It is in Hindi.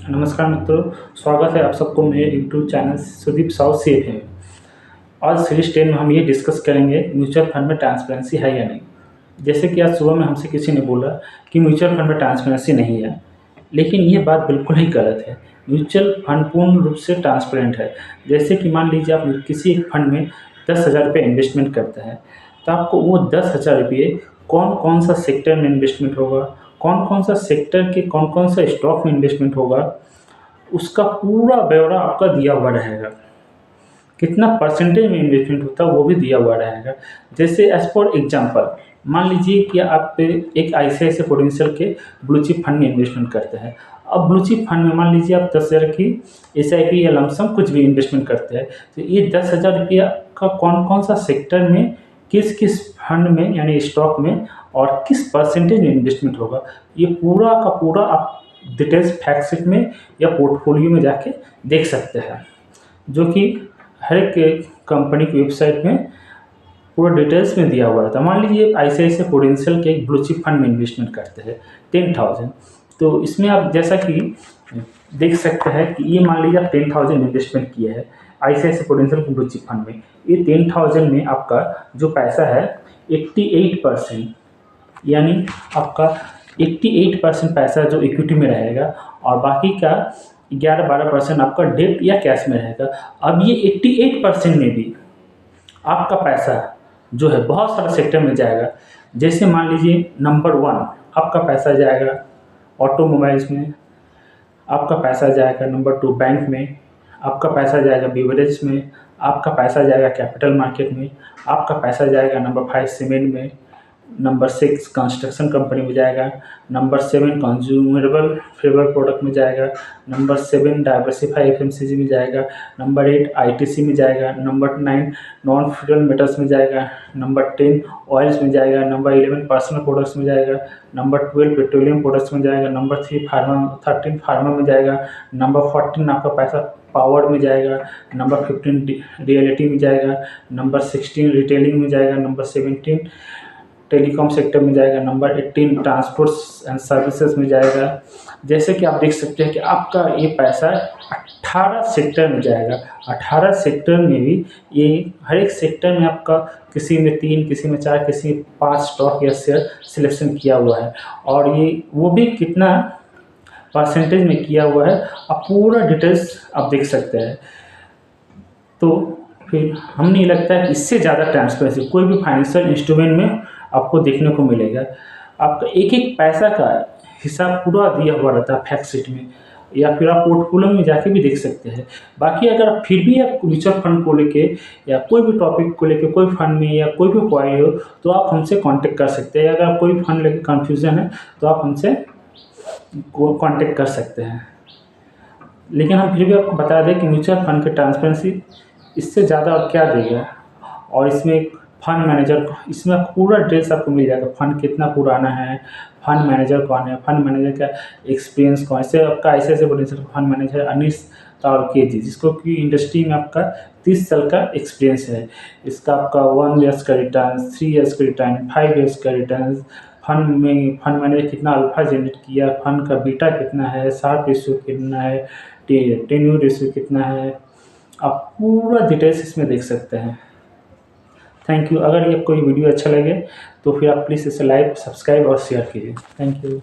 नमस्कार मित्रों, स्वागत है आप सबको मेरे यूट्यूब चैनल सुदीप साहू सेफ है। आज सीरीज 10 में हम ये डिस्कस करेंगे म्यूचुअल फंड में ट्रांसपेरेंसी है या नहीं। जैसे कि आज सुबह में हमसे किसी ने बोला कि म्यूचुअल फंड में ट्रांसपेरेंसी नहीं है, लेकिन ये बात बिल्कुल ही गलत है। म्यूचुअल फंड पूर्ण रूप से ट्रांसपेरेंट है। जैसे कि मान लीजिए आप किसी एक फंड में 10,000 रुपये इन्वेस्टमेंट करते हैं, तो आपको वो 10,000 रुपये कौन कौन सा सेक्टर में इन्वेस्टमेंट होगा, कौन कौन सा सेक्टर के कौन कौन सा स्टॉक में इन्वेस्टमेंट होगा, उसका पूरा ब्यौरा आपका दिया हुआ रहेगा। कितना परसेंटेज में इन्वेस्टमेंट होता है वो भी दिया हुआ रहेगा। जैसे एज फॉर एग्जांपल मान लीजिए कि आप एक ICICI प्रूडेंशियल के ब्लू चिप फंड में इन्वेस्टमेंट करते हैं। अब ब्लू चिप फंड में मान लीजिए आप 10,000 की SIP या लमसम कुछ भी इन्वेस्टमेंट करते हैं, तो ये 10,000 रुपया का कौन कौन सा सेक्टर में किस किस फंड में यानी स्टॉक में और किस परसेंटेज में इन्वेस्टमेंट होगा, ये पूरा का पूरा आप डिटेल्स फैक्ट शीट में या पोर्टफोलियो में जाके देख सकते हैं, जो कि हर एक कंपनी की वेबसाइट में पूरा डिटेल्स में दिया हुआ रहता है। मान लीजिए ICICI प्रूडेंशियल के एक ब्लू चिप फंड में इन्वेस्टमेंट करते हैं 10,000, तो इसमें आप जैसा कि देख सकते हैं कि ये मान लीजिए आप 10,000 इन्वेस्टमेंट किए हैं ICICI प्रूडेंशियल के ब्लू चिप फंड में। ये 10,000 में आपका जो पैसा है 88%, यानी आपका 88% पैसा जो इक्विटी में रहेगा और बाकी का 11-12% आपका डेट या कैश में रहेगा। अब ये 88% में भी आपका पैसा जो है बहुत सारे सेक्टर में जाएगा। जैसे मान लीजिए नंबर 1 आपका पैसा जाएगा ऑटोमोबाइल्स में, आपका पैसा जाएगा नंबर 2 बैंक में, आपका पैसा जाएगा बिवरेज में, आपका पैसा जाएगा कैपिटल मार्केट में, आपका पैसा जाएगा नंबर 5 सीमेंट में, नंबर 6 कंस्ट्रक्शन कंपनी में जाएगा, नंबर 7 कंज्यूमेबल फेवर प्रोडक्ट में जाएगा, नंबर 7 डाइवर्सिफाई FMCG में जाएगा, नंबर 8 ITC में जाएगा, नंबर 9 नॉन फ्यूल मेटल्स में जाएगा, नंबर 10 ऑयल्स में जाएगा, नंबर 11 पर्सनल प्रोडक्ट्स में जाएगा, नंबर 12 पेट्रोलियम प्रोडक्ट्स में जाएगा, नंबर 13 फार्मा में जाएगा, नंबर 14 आपका पैसा पावर में जाएगा, नंबर 15 रियलिटी में जाएगा, नंबर 16 रिटेलिंग में जाएगा, नंबर 17 टेलीकॉम सेक्टर में जाएगा, नंबर 18 ट्रांसपोर्ट एंड सर्विसेज में जाएगा। जैसे कि आप देख सकते हैं कि आपका ये पैसा 18 सेक्टर में जाएगा। 18 सेक्टर में भी ये हर एक सेक्टर में आपका किसी में 3, किसी में 4, किसी में 5 स्टॉक या शेयर सिलेक्शन किया हुआ है, और ये वो भी कितना परसेंटेज में किया हुआ है आप पूरा डिटेल्स आप देख सकते हैं। तो फिर हम नहीं लगता है कि इससे ज़्यादा ट्रांसपेरेंसी कोई भी फाइनेंशियल इंस्ट्रूमेंट में आपको देखने को मिलेगा। आपका एक एक पैसा का हिसाब पूरा दिया हुआ रहता है फैक्ट शीट में, या फिर आप पोर्टफोलियो में जाके भी देख सकते हैं। बाकी अगर आप फिर भी आप म्यूचुअल फंड को लेके या कोई भी टॉपिक को लेके कोई फंड में या कोई भी क्वारी हो तो आप हमसे कांटेक्ट कर सकते हैं। अगर कोई फंड लेके कन्फ्यूज़न है तो आप हमसे कांटेक्ट कर सकते हैं। लेकिन हम फिर भी आपको बता दें कि म्यूचुअल फंड की ट्रांसपेरेंसी इससे ज़्यादा और क्या देगा, और इसमें फंड मैनेजर इसमें पूरा डिटेल्स आपको मिल जाएगा। फंड कितना पुराना है, फंड मैनेजर कौन है, फंड मैनेजर का एक्सपीरियंस कौन है। इससे आपका ICICI Prudential fund manager Anish Tavalke जिसको कि इंडस्ट्री में आपका 30 साल का एक्सपीरियंस है। इसका आपका 1 ईयर्स का रिटर्न, 3 ईयर्स का रिटर्न, 5 ईयर्स का रिटर्न, फंड में फंड मैनेजर कितना अल्फा जनरेट किया, फंड का बीटा कितना है, शार्प रेशियो कितना है, टेन्यूर रेशियो कितना है, आप पूरा डिटेल्स इसमें देख सकते हैं। Thank you. अगर ये कोई वीडियो अच्छा लगे तो फिर आप प्लीज़ इसे लाइक, सब्सक्राइब और शेयर कीजिए। Thank you.